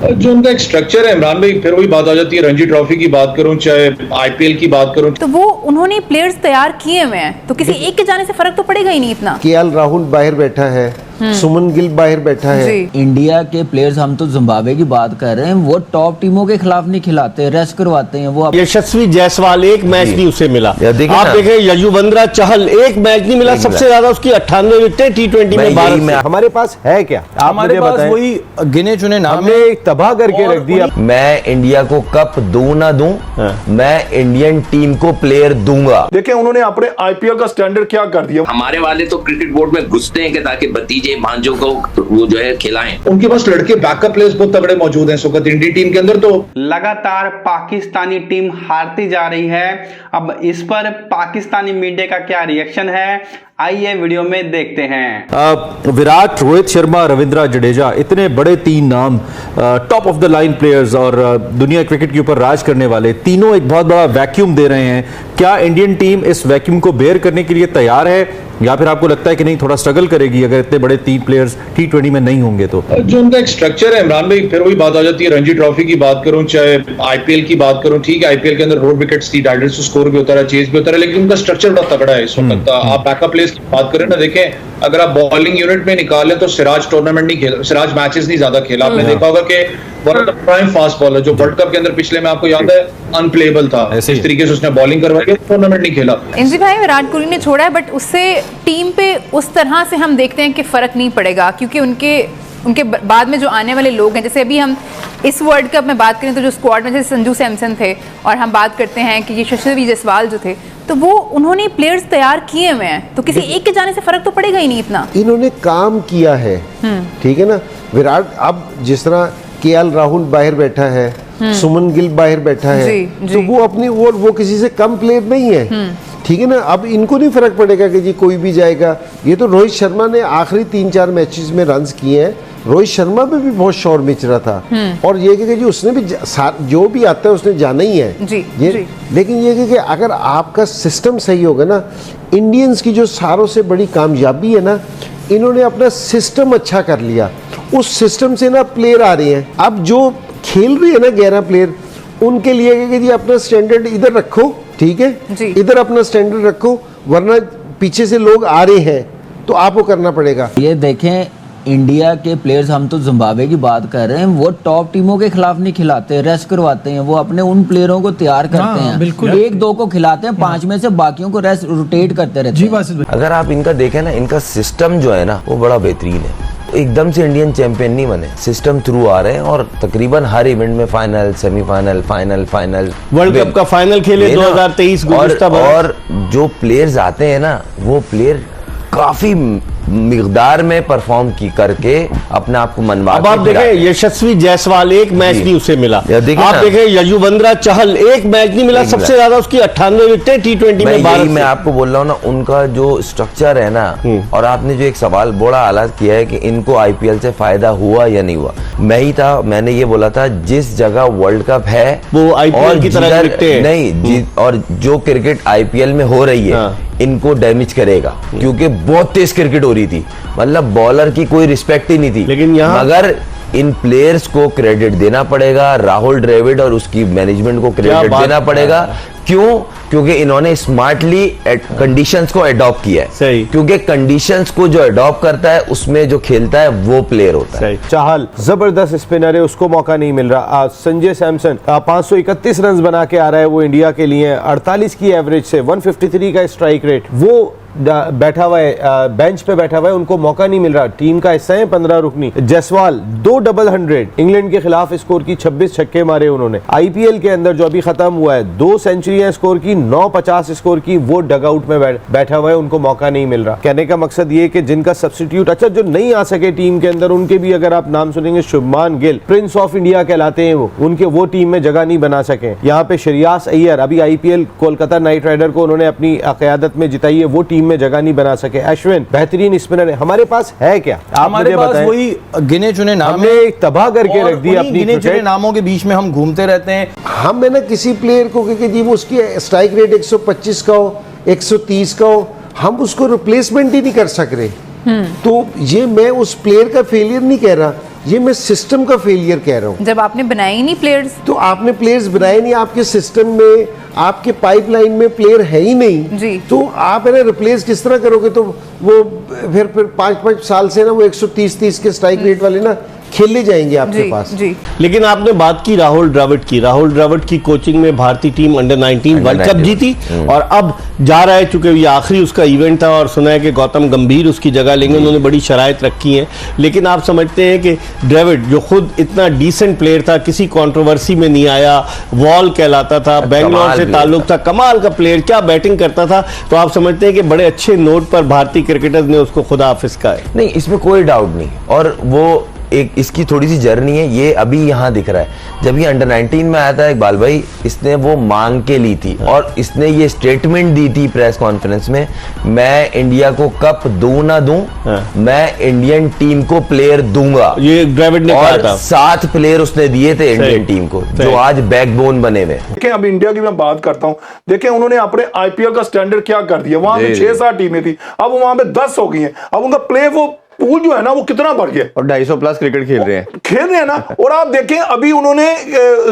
जो उनका एक स्ट्रक्चर है इमरान भाई, फिर वही बात आ जाती है, रणजी ट्रॉफी की बात करूं चाहे आईपीएल की बात करूं, तो वो उन्होंने प्लेयर्स तैयार किए हुए हैं, तो किसी एक के जाने से फर्क तो पड़ेगा ही नहीं इतना। केएल राहुल बाहर बैठा है, सुमन गिल बाहर बैठा है। इंडिया के प्लेयर्स, हम तो जिम्बाब्वे की बात कर रहे हैं, वो टॉप टीमों के खिलाफ नहीं खिलाते, रेस्ट करवाते हैं। वो यशस्वी जायसवाल एक मैच नहीं उसे मिला। आप देखें यजुवेंद्र चहल एक मैच नहीं मिला, सबसे ज्यादा उसकी 98 विकेटें T20 में भारत में। हमारे पास है क्या? हमारे पास वही गिने चुने नाम हमने तबाह करके रख दिया। मैं इंडिया को कप दूं ना दूं, मैं इंडियन टीम को प्लेयर दूंगा। देखिए उन्होंने अपने आईपीएल का स्टैंडर्ड क्या कर दिया। हमारे वाले तो क्रिकेट बोर्ड में घुसते हैं कि ताकि भतीजे भांजों को वो जो है खिलाएं। उनके पास लड़के बैकअप प्लेयर्स बहुत तगड़े मौजूद हैं इस वक्त इंडियन टीम के अंदर। तो लगातार पाकिस्तानी टीम हारती जा रही है। अब इस पर पाकिस्तानी मीडिया का क्या रिएक्शन है, आइए वीडियो में देखते हैं। विराट, रोहित शर्मा, रविंद्र जडेजा, इतने बड़े तीन नाम, top of the line players और दुनिया क्रिकेट के ऊपर राज करने वाले, तीनों एक बहुत बड़ा वैक्यूम दे रहे हैं। क्या इंडियन टीम इस वैक्यूम को बेयर करने के लिए तैयार है, या फिर आपको लगता है कि नहीं, थोड़ा स्ट्रगल करेगी अगर इतने बड़े तीन प्लेयर्स T20 में नहीं होंगे तो? जो उनका एक स्ट्रक्चर है इमरान भाई, फिर वही बात आ जाती है, रणजी ट्रॉफी की बात करूं चाहे आईपीएल की बात करूं, ठीक है आईपीएल के अंदर रोड विकेट्स थी, टाइटल स्कोर भी होता रहा, चेज भी होता रहा, लेकिन उनका स्ट्रक्चर बड़ा तगड़ा है इस वक्त। आप बैकअप प्लेयर्स की बात करें ना, देखें अगर आप बॉलिंग यूनिट में निकालें तो सिराज टूर्नामेंट नहीं खेला, सिराज मैचेस नहीं ज्यादा खेला। आपने देखा होगा कि वर्ल्ड प्राइम फास्ट बॉलर जो वर्ल्ड कप के अंदर पिछले में आपको याद है अनप्लेएबल था, इस तरीके से उसने बॉलिंग करवाई, टूर्नामेंट नहीं खेला। इंजी भाई, विराट कोहली ने छोड़ा है, बट उससे टीम पे उस तरह से हम देखते हैं कि फर्क नहीं पड़ेगा, क्योंकि उनके बाद में जो आने वाले लोग हैं, जैसे अभी हम इस वर्ल्ड कप में बात करें तो जो स्क्वाड में जैसे संजू सैमसन थे, और हम बात करते हैं कि ये यशस्वी जायसवाल जो थे, तो वो उन्होंने प्लेयर्स तैयार किए हुए हैं, तो किसी एक के जाने से फर्क तो पड़ेगा ही नहीं इतना। इन्होंने काम किया है, ठीक है ना। विराट, अब जिस तरह केएल राहुल बाहर बैठा है, सुमन गिल बाहर बैठा है, तो वो अपनी वो किसी से कम प्लेयर नहीं है, ठीक है ना। अब इनको नहीं फर्क पड़ेगा कि जी कोई भी जाएगा। ये तो रोहित शर्मा ने आखिरी 3-4 मैचेस में रन्स किए हैं, रोहित शर्मा पे भी बहुत शोर मच रहा था, और ये कि जी उसने भी जो भी आता है उसने जाना ही है जी, जी। लेकिन ये कि अगर आपका सिस्टम सही होगा ना, इंडियंस की जो सारों से बड़ी कामयाबी है ना, इन्होंने अपना सिस्टम अच्छा कर लिया, उस सिस्टम से ना प्लेयर आ रहे हैं। अब जो खेल रही है ना 11 प्लेयर, उनके लिए कि जी अपना स्टैंडर्ड इधर रखो, ठीक है, इधर अपना स्टैंडर्ड रखो, वरना पीछे से लोग आ रहे हैं तो आपको करना पड़ेगा। ये देखें, इंडिया के प्लेयर्स, हम तो जिम्बाब्वे की बात कर रहे हैं, वो टॉप टीमों के खिलाफ नहीं खिलाते, रेस्ट करवाते हैं। वो अपने उन प्लेयरों को तैयार करते हैं, बिल्कुल 1-2 को खिलाते हैं, 5 में से बाकियों को रेस्ट रोटेट करते रहते हैं। अगर आप इनका देखें ना, इनका सिस्टम जो है ना वो बड़ा बेहतरीन है। एकदम से इंडियन चैंपियन नहीं बने, सिस्टम थ्रू आ रहे हैं, और तकरीबन हर इवेंट में final, semifinal, final, world cup का फाइनल खेले 2023 और जो प्लेयर्स आते हैं ना, वो प्लेयर काफी मिकदार में परफॉर्म करके अपने आप को मनवा। अब आप देखें यशस्वी जायसवाल एक मैच नहीं उसे मिला। आप देखें यजुवेंद्र चहल एक मैच नहीं मिला, सबसे ज्यादा उसकी 98 विकेटें T20 में भारत में। मैं आपको बोल रहा हूँ ना, उनका जो स्ट्रक्चर है ना, और आपने जो एक सवाल बड़ा आला किया है कि इनको आईपीएल से फायदा हुआ या नहीं हुआ, मैं ही था, मैंने ये बोला था जिस जगह वर्ल्ड कप है वो आईपीएल की तरह नहीं, और जो क्रिकेट आईपीएल में हो रही है इनको डैमेज करेगा, क्योंकि बहुत तेज क्रिकेट हो रही थी, मतलब बॉलर की कोई रिस्पेक्ट ही नहीं थी। लेकिन यहाँ मगर इन प्लेयर्स को क्रेडिट देना पड़ेगा, राहुल द्रविड़ और उसकी मैनेजमेंट को क्रेडिट देना पड़ेगा। क्यों? क्योंकि इन्होंने स्मार्टली कंडीशंस को अडॉप्ट किया है। सही, क्योंकि कंडीशंस को जो अडॉप्ट करता है उसमें जो खेलता है वो प्लेयर होता है। चहल जबरदस्त स्पिनर है, उसको मौका नहीं मिल रहा। संजय सैमसन 531 रन बना के आ रहा है वो इंडिया के लिए, 48 की एवरेज से, 153 का स्ट्राइक रेट, वो बैठा हुआ है, बेंच पे बैठा हुआ है, उनको मौका नहीं मिल रहा। टीम का हिस्सा है 15 रुकनी। जायसवाल 2 डबल 100 इंग्लैंड के खिलाफ स्कोर की, 26 छक्के मारे उन्होंने। आईपीएल के अंदर जो अभी खत्म हुआ है 2 सेंचुरियां स्कोर की, 950 स्कोर की, वो डगआउट में बैठा हुआ है, उनको मौका नहीं मिल रहा। कहने का मकसद ये कि जिनका सब्स्टिट्यूट, अच्छा जो नहीं आ सके टीम के अंदर, उनके भी अगर आप नाम सुनेंगे, Shubman Gill Prince of India कहलाते हैं वो टीम में जगह नहीं बना सके। यहाँ पे श्रेयस अय्यर, अभी आईपीएल कोलकाता नाइट राइडर को उन्होंने अपनी क़यादत में जिताई है, वो टीम में जगह नहीं बना सके। अश्विन बेहतरीन स्पिनर है। हमारे पास है क्या? आप मुझे बताएं। वही गिने चुने नाम, हमने तबाह करके रख दिया अपनी गिने चुने नामों के बीच में हम घूमते रहते हैं। हम ना किसी प्लेयर को कि जी वो उसकी स्ट्राइक रेट 125 का हो, 130 का हो, हम उसको रिप्लेसमेंट ही नहीं कर सक रहे। तो ये मैं उस प्लेयर का फेलियर नहीं कह रहा, ये मैं सिस्टम का फेलियर कह रहा हूँ। जब आपने बनाए ही नहीं प्लेयर्स, तो आपने प्लेयर्स बनाए नहीं, आपके सिस्टम में, आपके पाइपलाइन में प्लेयर है ही नहीं जी। तो आप है ना रिप्लेस किस तरह करोगे? तो वो फिर 5-5 साल से ना वो 130 के स्ट्राइक रेट वाले ना खेले जाएंगे आपके जी, पास। जी। लेकिन आपने बात की राहुल द्रविड़ की कोचिंग में भारतीय टीम अंडर 19 वर्ल्ड कप जीती और अब जा रहा है, चूंकि ये आखिरी उसका इवेंट था और सुना है कि गौतम गंभीर उसकी जगह लेंगे, उन्होंने बड़ी शराइत रखी है। लेकिन आप समझते हैं कि द्रविड़ जो खुद इतना डिसेंट प्लेयर था, किसी कंट्रोवर्सी में नहीं आया, वॉल कहलाता था, बेंगलोर से ताल्लुक था, कमाल का प्लेयर, क्या बैटिंग करता था, तो आप समझते हैं कि बड़े अच्छे नोट पर भारतीय क्रिकेटर्स ने उसको खुदा हाफिज कहा है? नहीं, इसमें कोई डाउट नहीं। और वो एक इसकी थोड़ी सी जर्नी है, ये अभी यहाँ दिख रहा है। जब ये अंडर 19 में आया था इकबाल भाई, इसने वो मांग के ली थी और इसने ये स्टेटमेंट दी थी प्रेस कॉन्फ्रेंस में, मैं इंडिया को कप दूं ना दूं, मैं इंडियन टीम को प्लेयर दूंगा। ये द्रविड़ ने कहा था। 7 प्लेयर उसने दिए थे इंडियन टीम को, जो आज बैकबोन बने हुए। देखिए अब इंडिया की मैं बात करता हूं, देखिए उन्होंने अपने आईपीएल का स्टैंडर्ड क्या कर दिया। वहां पे 6-7 टीमें थी, अब वहां पे 10 हो गई हैं। अब उनका प्ले वो पूल जो है ना वो कितना बढ़ गया, और 250 प्लस क्रिकेट खेल रहे हैं ना। और आप देखें अभी उन्होंने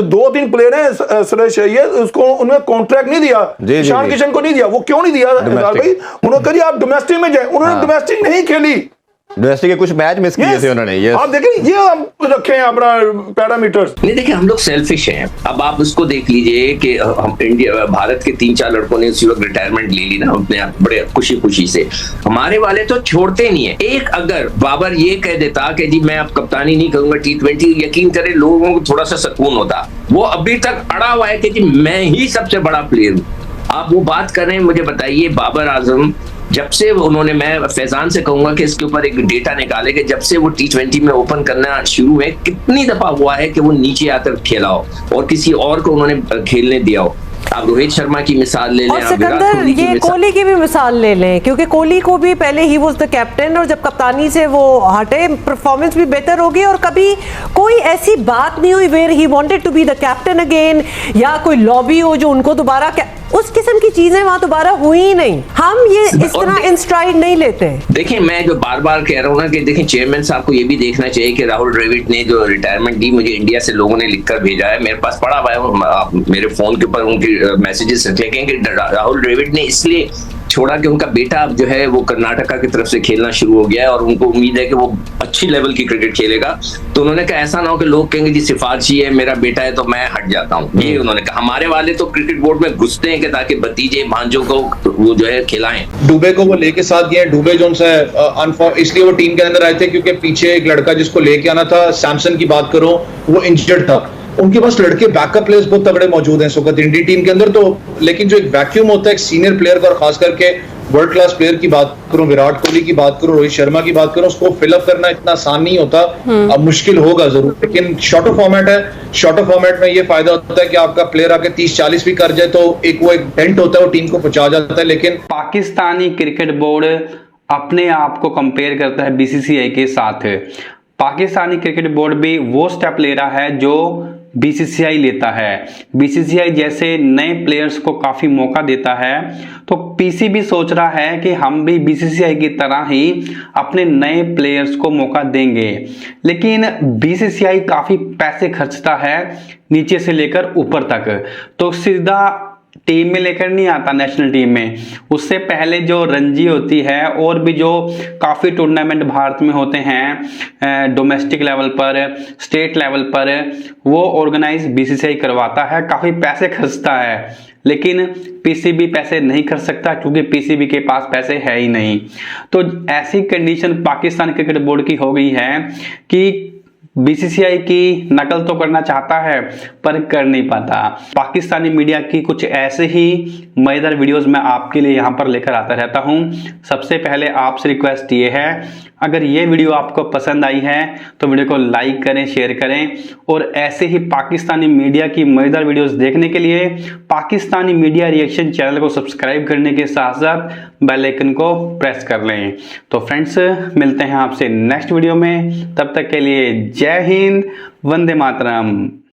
2-3 प्लेयर हैं सुरेश, ये उसको उन्होंने कॉन्ट्रैक्ट नहीं दिया, ईशान किशन को नहीं दिया। वो क्यों नहीं दिया भाई? उन्होंने कहा आप डोमेस्टिक में जाए, उन्होंने डोमेस्टिक नहीं खेली, डोमेस्टिक के कुछ मैच मिस किए थे उन्होंने। आप देखें, ये आप रखे हैं अपना पैरामीटर्स। नहीं, देखिए हम लोग सेल्फिश हैं। अब आप उसको देख लीजिए कि हम इंडिया, भारत के 3-4 लड़कों ने उसी वक्त रिटायरमेंट ले ली ना अपने बड़े खुशी से। हमारे वाले तो छोड़ते नहीं है। एक अगर बाबर ये कह देता कि जी मैं अब कप्तानी नहीं करूंगा T20, यकीन करें लोगों को थोड़ा सा सुकून होता। वो अभी तक अड़ा हुआ है कि जी मैं ही सबसे बड़ा प्लेयर हूं। आप वो बात कर रहे हैं, मुझे बताइए बाबर आजम जब से उन्होंने, मैं फैजान से कहूंगा कि इसके ऊपर एक डेटा निकाले कि जब से वो T20 में ओपन करना शुरू हुए, कितनी दफा हुआ है कि वो नीचे आकर खेला हो और किसी और को उन्होंने खेलने दिया हो। आप रोहित शर्मा की मिसाल ले लें, और सिकंदर ये कोहली की भी मिसाल ले लें, क्योंकि कोहली को भी पहले ही वाज द कैप्टन और जब कप्तानी से वो हटे परफॉर्मेंस भी बेहतर होगी और कभी कोई ऐसी बात नहीं हुई where he wanted to be the captain again, या कोई लॉबी हो जो उनको दोबारा, उस किस्म की चीजें वहां दोबारा हुई ही नहीं। हम ये इस तरह इन स्ट्राइड नहीं लेते। देखिए मैं जो बार बार कह रहा हूँ ना कि देखिए चेयरमैन साहब को ये भी देखना चाहिए कि राहुल द्रविड़ ने जो रिटायरमेंट दी, मुझे इंडिया से लोगों ने लिखकर भेजा है, मेरे पास पड़ा हुआ है, आप मेरे फोन के ऊपर उनकी मैसेजेस लिखें कि राहुल द्रविड़ ने इसलिए छोड़ा कि उनका बेटा अब जो है वो कर्नाटका की तरफ से खेलना शुरू हो गया है और उनको उम्मीद है कि वो अच्छी लेवल की क्रिकेट खेलेगा। तो उन्होंने कहा ऐसा ना हो कि लोग कहेंगे जी सिफारिशी है, मेरा बेटा है तो मैं हट जाता हूँ। ये उन्होंने कहा। हमारे वाले तो क्रिकेट बोर्ड में घुसते हैं कि ताकि भतीजे भांजों को वो जो है खिलाएं। डुबे को वो लेके साथ गए। डुबे जो है इसलिए वो टीम के अंदर आए थे क्योंकि पीछे एक लड़का जिसको लेके आना था, सैमसन की बात करो, वो इंजर्ड था। उनके पास लड़के बैकअप प्लेयर्स बहुत तगड़े मौजूद हैं इस वक्त इंडियन टीम के अंदर। तो लेकिन जो एक वैक्यूम होता है एक सीनियर प्लेयर का, और खास करके वर्ल्ड क्लास प्लेयर की बात करूं, विराट कोहली की बात करूं, रोहित शर्मा की बात करूं, उसको फिलअप करना इतना आसान नहीं होता। अब मुश्किल होगा जरूर, लेकिन शॉर्टर फॉर्मेट है। शॉर्टर फॉर्मेट में ये फायदा होता है कि आपका प्लेयर आके 30-40 भी कर जाए तो एक वो एक डेंट होता है, वो टीम को पहुंचा जाता है। लेकिन पाकिस्तानी क्रिकेट बोर्ड अपने आप को कंपेयर करता है BCCI के साथ। पाकिस्तानी क्रिकेट बोर्ड भी वो स्टेप ले रहा है जो BCCI लेता है। BCCI जैसे नए प्लेयर्स को काफी मौका देता है, तो PCB सोच रहा है कि हम भी BCCI की तरह ही अपने नए प्लेयर्स को मौका देंगे। लेकिन BCCI काफी पैसे खर्चता है नीचे से लेकर ऊपर तक, तो सीधा टीम में लेकर नहीं आता नेशनल टीम में। उससे पहले जो रणजी होती है और भी जो काफ़ी टूर्नामेंट भारत में होते हैं डोमेस्टिक लेवल पर, स्टेट लेवल पर, वो ऑर्गेनाइज BCCI करवाता है, काफ़ी पैसे खर्चता है। लेकिन PCB पैसे नहीं कर सकता क्योंकि PCB के पास पैसे है ही नहीं। तो ऐसी कंडीशन पाकिस्तान क्रिकेट बोर्ड की हो गई है कि BCCI की नकल तो करना चाहता है पर कर नहीं पाता। पाकिस्तानी मीडिया की कुछ ऐसे ही मजेदार वीडियोस मैं आपके लिए यहाँ पर लेकर आता रहता हूँ। सबसे पहले आपसे रिक्वेस्ट ये है, अगर ये वीडियो आपको पसंद आई है तो वीडियो को लाइक करें, शेयर करें, और ऐसे ही पाकिस्तानी मीडिया की मजेदार वीडियोस देखने के लिए पाकिस्तानी मीडिया रिएक्शन चैनल को सब्सक्राइब करने के साथ साथ बेल आइकन को प्रेस कर लें। तो फ्रेंड्स, मिलते हैं आपसे नेक्स्ट वीडियो में, तब तक के लिए जय हिंद, वंदे मातरम।